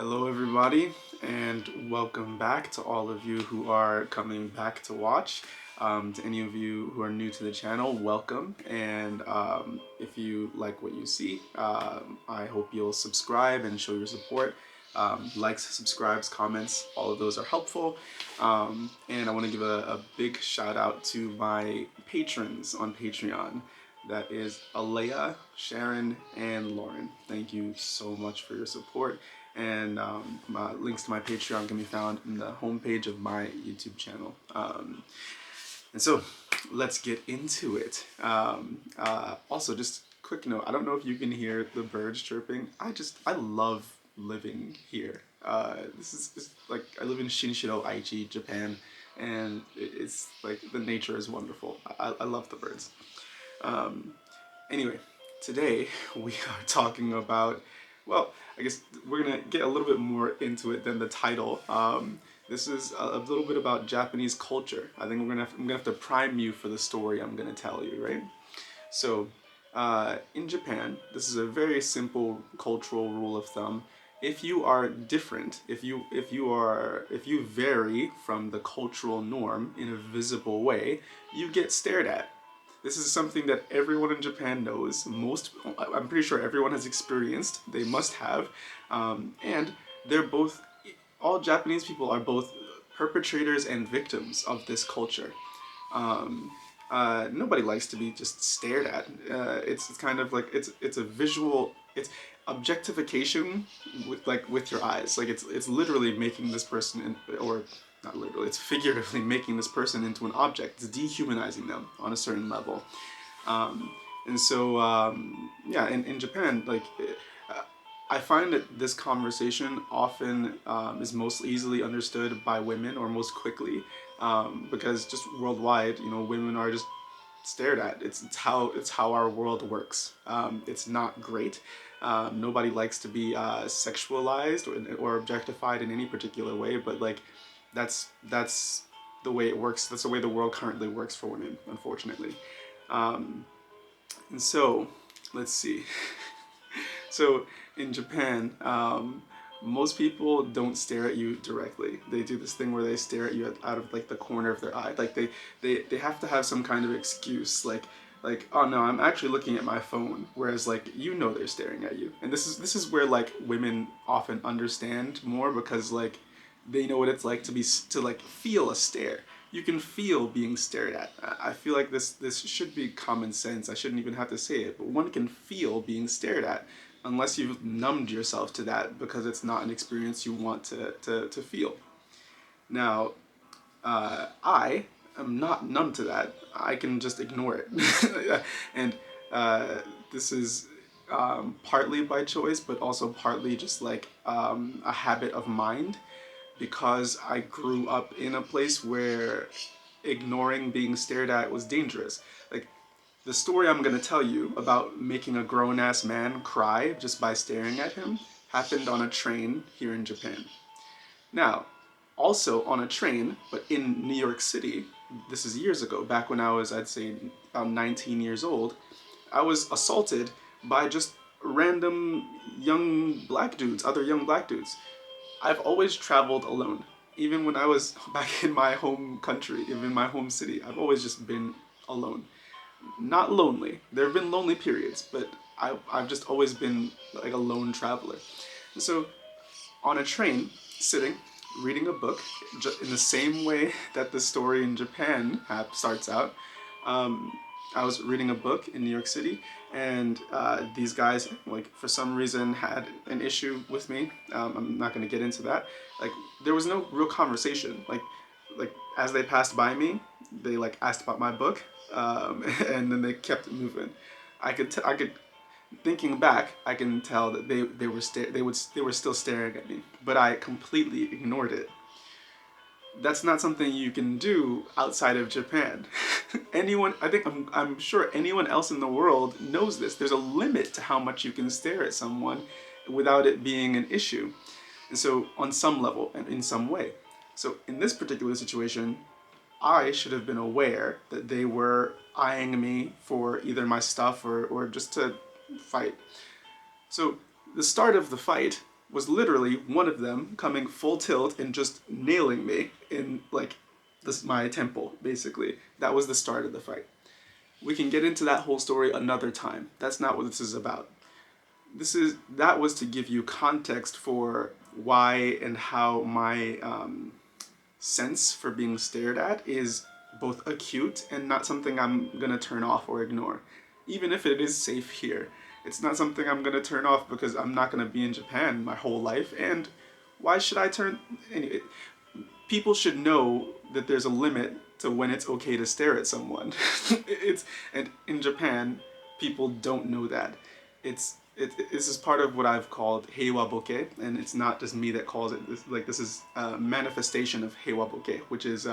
Hello everybody, and welcome back to all of you who are coming back to watch. To any of you who are new to the channel, welcome, and if you like what you see, I hope you'll subscribe and show your support. Likes, subscribes, comments, all of those are helpful. And I want to give a big shout out to my patrons on Patreon. That is Allaya, Sharon, and Lauren. Thank you so much for your support. And links to my Patreon can be found in the homepage of my YouTube channel. And so let's get into it. Also, just quick note, I don't know if you can hear the birds chirping. I love living here. This is like, I live in Shinshido, Aichi, Japan, and it's like, the nature is wonderful. I love the birds. Anyway, today we are talking about, well, I guess we're gonna get a little bit more into it than the title. This is a little bit about Japanese culture. I think I'm gonna have to prime you for the story I'm gonna tell you, right? So, in Japan, this is a very simple cultural rule of thumb. If you are different, if you vary from the cultural norm in a visible way, you get stared at. This is something that everyone in Japan knows. I'm pretty sure everyone has experienced. They must have. And they're both, all Japanese people are both perpetrators and victims of this culture. Nobody likes to be just stared at. It's kind of like, it's a visual, it's objectification with your eyes. Like it's literally making this person, or not literally, it's figuratively making this person into an object. It's dehumanizing them on a certain level. And so, yeah, in Japan, like, I find that this conversation often is most easily understood by women, or most quickly, because just worldwide, women are just stared at. It's how our world works. It's not great. Nobody likes to be sexualized or objectified in any particular way, but like, that's the way it works. That's the way the world currently works for women, unfortunately. And so, let's see. So in Japan, most people don't stare at you directly. They do this thing where they stare at you out of like the corner of their eye. Like they have to have some kind of excuse, like, oh no, I'm actually looking at my phone. Whereas like, they're staring at you. And this is where like women often understand more, because like, they know what it's like to like feel a stare. You can feel being stared at. I feel like this should be common sense. I shouldn't even have to say it, but one can feel being stared at, unless you've numbed yourself to that, because it's not an experience you want to feel. Now, I am not numb to that. I can just ignore it. And this is partly by choice, but also partly just like a habit of mind, because I grew up in a place where ignoring being stared at was dangerous. Like, the story I'm gonna tell you about making a grown-ass man cry just by staring at him happened on a train here in Japan. Now, also on a train, but in New York City, this is years ago, back when I was, I'd say, about 19 years old, I was assaulted by just random other young black dudes. I've always traveled alone. Even when I was back in my home country, even in my home city, I've always just been alone. Not lonely. There have been lonely periods, but I've just always been like a lone traveler. And so, on a train, sitting, reading a book, in the same way that the story in Japan starts out, I was reading a book in New York City, and these guys, like, for some reason had an issue with me. I'm not going to get into that. Like, there was no real conversation. Like as they passed by me, they like asked about my book, and then they kept moving. I could thinking back, I can tell that they were still staring at me, but I completely ignored it. That's not something you can do outside of Japan. I'm sure anyone else in the world knows this. There's a limit to how much you can stare at someone without it being an issue. And so, on some level and in some way. So in this particular situation, I should have been aware that they were eyeing me for either my stuff or just to fight. So the start of the fight was literally one of them coming full tilt and just nailing me in like this my temple, basically. That was the start of the fight. We can get into that whole story another time. That's not what this is about. That was to give you context for why and how my sense for being stared at is both acute and not something I'm gonna turn off or ignore. Even if it is safe here, it's not something I'm gonna turn off because I'm not gonna be in Japan my whole life. And why should I turn? Anyway, people should know that there's a limit to when it's okay to stare at someone. And in Japan, people don't know that. This is part of what I've called heiwa boke, and it's not just me that calls it. This is a manifestation of heiwa boke, which is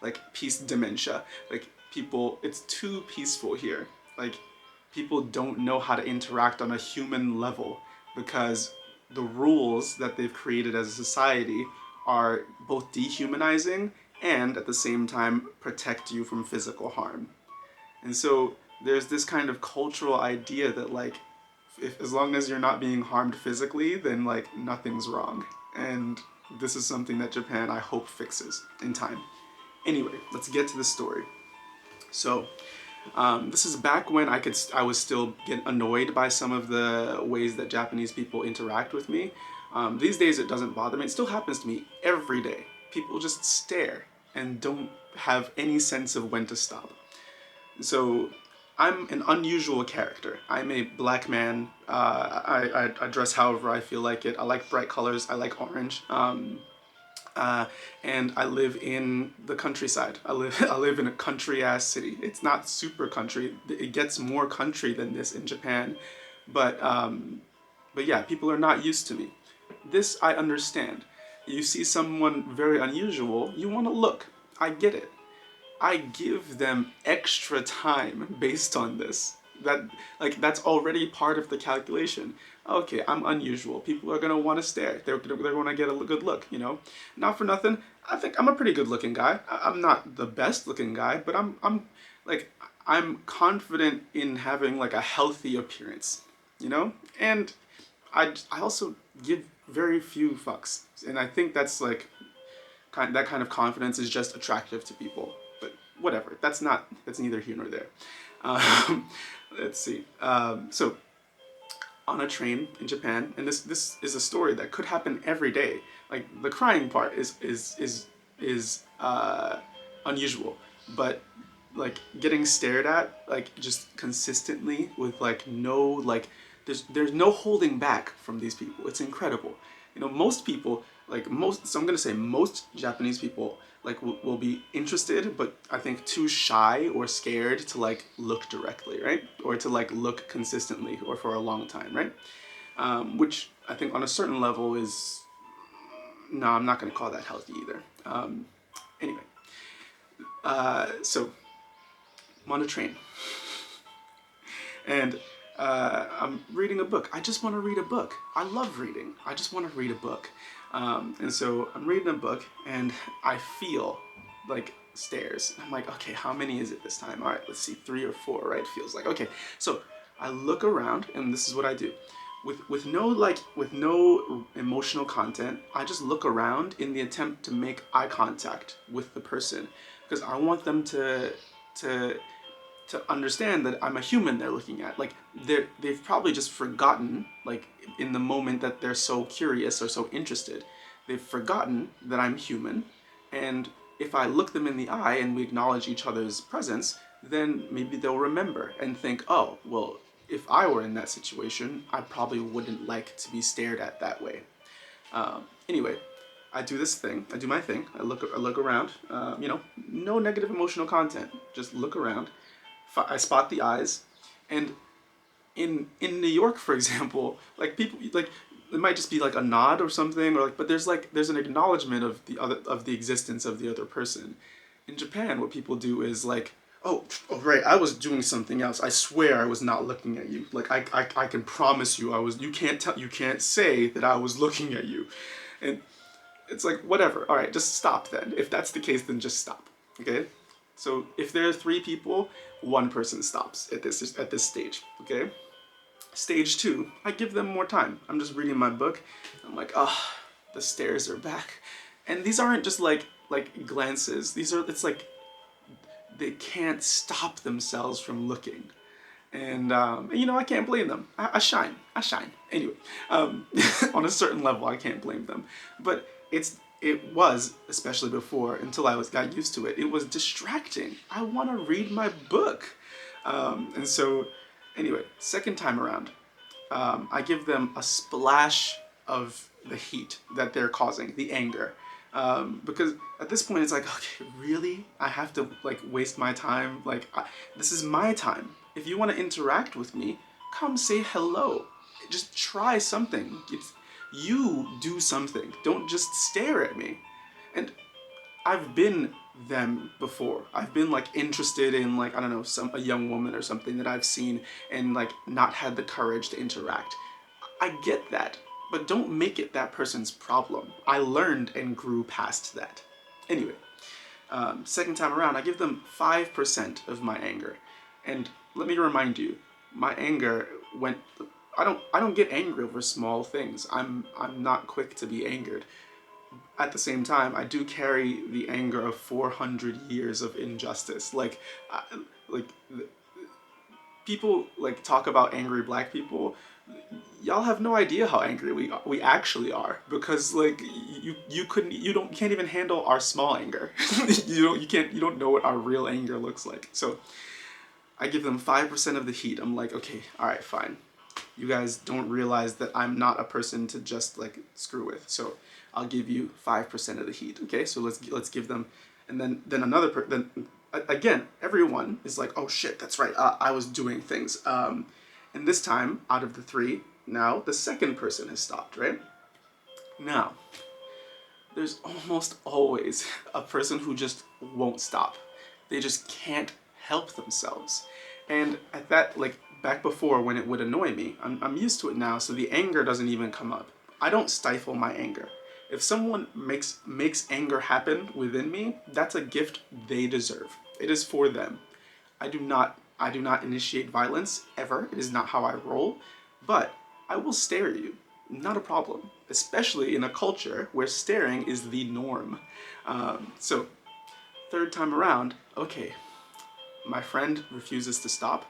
like peace dementia. Like people, it's too peaceful here. Like people don't know how to interact on a human level because the rules that they've created as a society are both dehumanizing and at the same time protect you from physical harm. And so there's this kind of cultural idea that like as long as you're not being harmed physically, then like nothing's wrong. And this is something that Japan, I hope, fixes in time. Anyway, let's get to the story. So this is back when I was still getting annoyed by some of the ways that Japanese people interact with me. These days it doesn't bother me. It still happens to me every day. People just stare and don't have any sense of when to stop. So I'm an unusual character. I'm a black man. I dress however I feel like it. I like bright colors. I like orange. And I live in the countryside. I live in a country-ass city. It's not super country. It gets more country than this in Japan. But yeah, people are not used to me. This I understand. You see someone very unusual, you want to look. I get it. I give them extra time based on this. That's already part of the calculation. Okay, I'm unusual. People are gonna want to stare. They're gonna get a good look. You know, not for nothing. I think I'm a pretty good looking guy. I'm not the best looking guy, but I'm confident in having like a healthy appearance. You know, and I also give very few fucks, and I think that's like that kind of confidence is just attractive to people. But whatever. That's neither here nor there. Let's see. So on a train in Japan, and this is a story that could happen every day. Like the crying part is unusual, but like getting stared at like just consistently with like no like there's no holding back from these people. It's incredible. You know, most people so I'm gonna say most Japanese people like will be interested, but I think too shy or scared to like look directly, right? Or to like look consistently or for a long time, right? Which I think on a certain level is, no, I'm not gonna call that healthy either. Anyway, so I'm on a train and I'm reading a book. I just want to read a book. I love reading. I just want to read a book. And so I'm reading a book and I feel like stares. I'm like, okay, how many is it this time? All right, let's see, 3 or 4, right? Feels like, okay. So I look around and this is what I do. With no emotional content, I just look around in the attempt to make eye contact with the person because I want them to understand that I'm a human they're looking at. Like they've probably just forgotten, like in the moment that they're so curious or so interested, they've forgotten that I'm human. And if I look them in the eye and we acknowledge each other's presence, then maybe they'll remember and think, oh, well, if I were in that situation, I probably wouldn't like to be stared at that way. Anyway, I do this thing. I do my thing. I look around. You know, no negative emotional content. Just look around. I spot the eyes, and in New York, for example, like people like it might just be like a nod or something, or like, but there's an acknowledgement of the existence of the other person. In Japan, what people do is like, oh right, I was doing something else. I swear I was not looking at you. Like I can promise you I was. You can't say that I was looking at you, and it's like whatever. All right, just stop then. If that's the case, then just stop. Okay. So if there are 3 people, 1 person stops at this stage, okay? Stage 2, I give them more time. I'm just reading my book. I'm like, oh, the stares are back. And these aren't just like glances. It's like they can't stop themselves from looking. And you know, I can't blame them. I shine. Anyway, on a certain level, I can't blame them. But it was, especially before, until I got used to it, it was distracting. I want to read my book. And so, anyway, second time around, I give them a splash of the heat that they're causing, the anger. Because at this point it's like, okay, really? I have to like waste my time? Like, this is my time. If you want to interact with me, come say hello. Just try something. You do something. Don't just stare at me. And I've been them before. I've been like interested in like, I don't know, a young woman or something that I've seen and like not had the courage to interact. I get that, but don't make it that person's problem. I learned and grew past that. Anyway, second time around, I give them 5% of my anger. And let me remind you, my anger went, I don't get angry over small things. I'm not quick to be angered. At the same time, I do carry the anger of 400 years of injustice. Like people like talk about angry black people. Y'all have no idea how angry we actually are, because like you can't even handle our small anger. You don't know what our real anger looks like. So I give them 5% of the heat. I'm like, okay, all right, fine. You guys don't realize that I'm not a person to just like screw with. So I'll give you 5% of the heat. Okay, so let's give them, and then again, everyone is like, oh shit, that's right. I was doing things. And this time, out of the 3, now the second person has stopped, right? Now, there's almost always a person who just won't stop. They just can't help themselves. And at that, like back before when it would annoy me, I'm used to it now, so the anger doesn't even come up. I don't stifle my anger. If someone makes anger happen within me, that's a gift they deserve. It is for them. I do not initiate violence ever. It is not how I roll, but I will stare at you. Not a problem, especially in a culture where staring is the norm. So third time around, okay, my friend refuses to stop.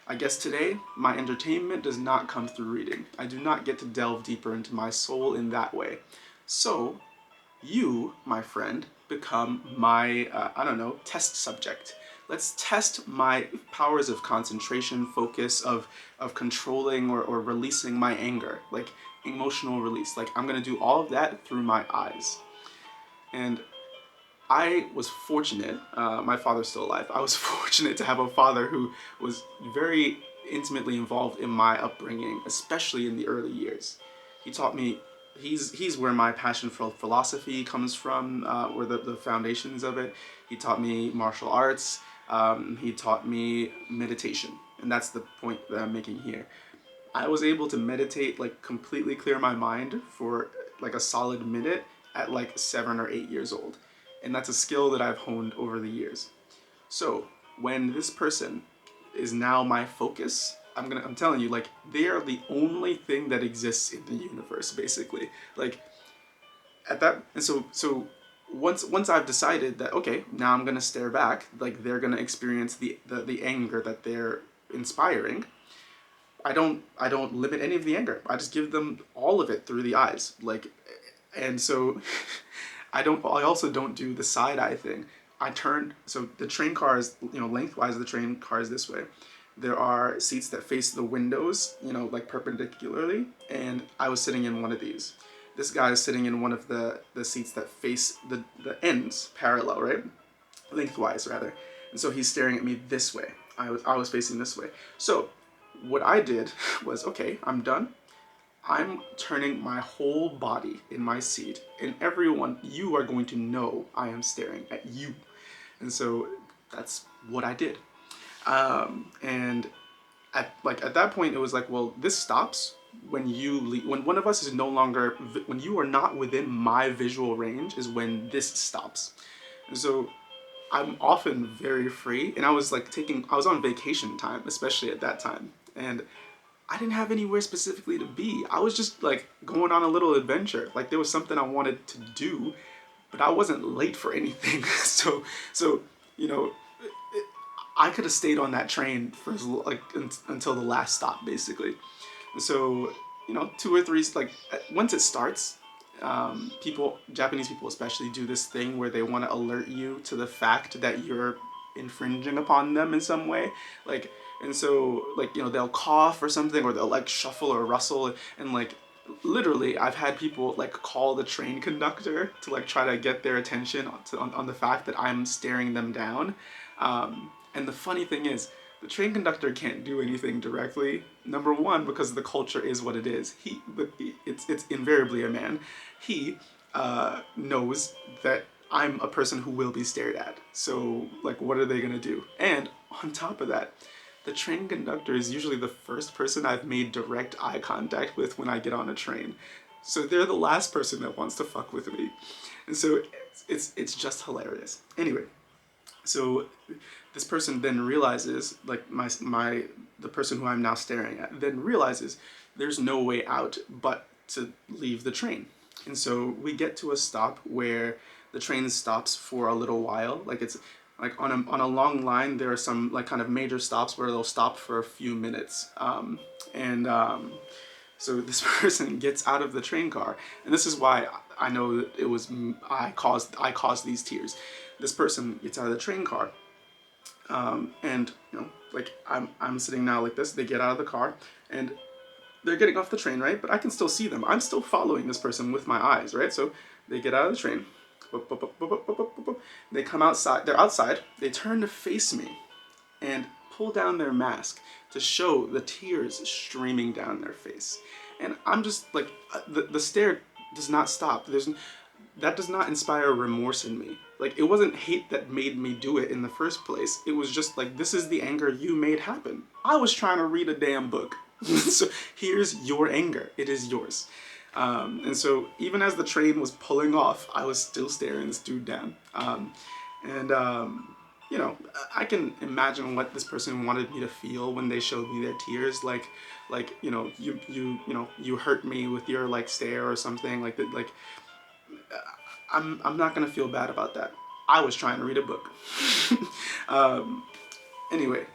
I guess today, my entertainment does not come through reading. I do not get to delve deeper into my soul in that way. So, you, my friend, become my, I don't know, test subject. Let's test my powers of concentration, focus, of controlling or releasing my anger, like emotional release. Like, I'm gonna do all of that through my eyes. And I was fortunate, my father's still alive, I was fortunate to have a father who was very intimately involved in my upbringing, especially in the early years. He taught me, he's where my passion for philosophy comes from, where the foundations of it. He taught me martial arts, he taught me meditation, and that's the point that I'm making here. I was able to meditate, like completely clear my mind for like a solid minute at like 7 or 8 years old. And that's a skill that I've honed over the years. So when this person is now my focus, I'm telling you, like, they are the only thing that exists in the universe, basically. Like, at that, and so once I've decided that, okay, now I'm gonna stare back, like they're gonna experience the anger that they're inspiring. I don't limit any of the anger. I just give them all of it through the eyes. Like, and so I also don't do the side eye thing. So the train car is, lengthwise the train car is this way. There are seats that face the windows, like perpendicularly, and I was sitting in one of these. This guy is sitting in one of the seats that face the ends parallel, right? Lengthwise, rather. And so he's staring at me this way. I was facing this way. So what I did was, okay, I'm done. I'm turning my whole body in my seat, and everyone, you are going to know I am staring at you. And so that's what I did. And at that point, it was like, well, this stops when when one of us is no longer, when you are not within my visual range is when this stops. And so I'm often very free, and I was on vacation time, especially at that time. And I didn't have anywhere specifically to be. I was just like going on a little adventure. Like there was something I wanted to do, but I wasn't late for anything. So you know, I could have stayed on that train for like until the last stop, basically. And so, you know, two or three, like once it starts, Japanese people especially, do this thing where they want to alert you to the fact that you're infringing upon them in some way. Like, and so, like, you know, they'll cough or something, or they'll like shuffle or rustle, and like, literally, I've had people like call the train conductor to like try to get their attention on the fact that I'm staring them down. And the funny thing is, the train conductor can't do anything directly. Number one, because the culture is what it is. It's invariably a man. He knows that I'm a person who will be stared at. So, like, what are they gonna do? And on top of that, the train conductor is usually the first person I've made direct eye contact with when I get on a train. So they're the last person that wants to fuck with me. And so it's just hilarious. Anyway, so this person then realizes, like the person who I'm now staring at, then realizes there's no way out but to leave the train. And so we get to a stop where the train stops for a little while. Like it's like on a long line, there are some like kind of major stops where they'll stop for a few minutes. So this person gets out of the train car, and this is why I know that it was I caused these tears. This person gets out of the train car, and you know, like I'm sitting now like this. They get out of the car, and they're getting off the train, right? But I can still see them. I'm still following this person with my eyes, right? So they get out of the train. They come outside. They're outside. They turn to face me, and pull down their mask to show the tears streaming down their face. And I'm just like, the stare does not stop. That does not inspire remorse in me. Like, it wasn't hate that made me do it in the first place. It was just like, this is the anger you made happen. I was trying to read a damn book. So here's your anger. It is yours. And so even as the train was pulling off, I was still staring this dude down. You know, I can imagine what this person wanted me to feel when they showed me their tears. Like you know, you hurt me with your like stare or something like that. Like I'm not gonna feel bad about that. I was trying to read a book. Anyway,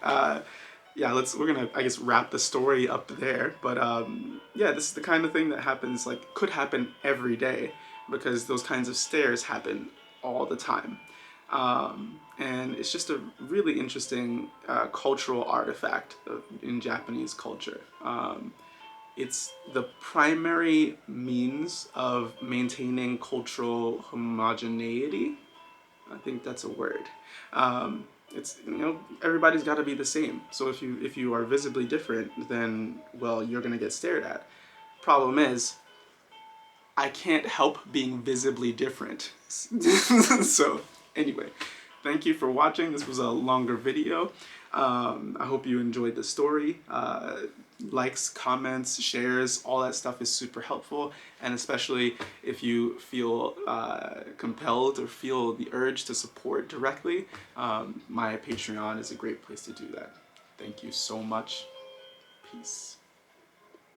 yeah, we're gonna, I guess, wrap the story up there. But yeah, this is the kind of thing that happens, like, could happen every day, because those kinds of stares happen all the time. And it's just a really interesting cultural artifact in Japanese culture. It's the primary means of maintaining cultural homogeneity. I think that's a word. It's, you know, everybody's got to be the same. So if you are visibly different, then, well, you're gonna get stared at. Problem is, I can't help being visibly different. So anyway, thank you for watching. This was a longer video. I hope you enjoyed the story. Likes, comments, shares, all that stuff is super helpful, and especially if you feel compelled or feel the urge to support directly, my Patreon is a great place to do that. Thank you so much. Peace.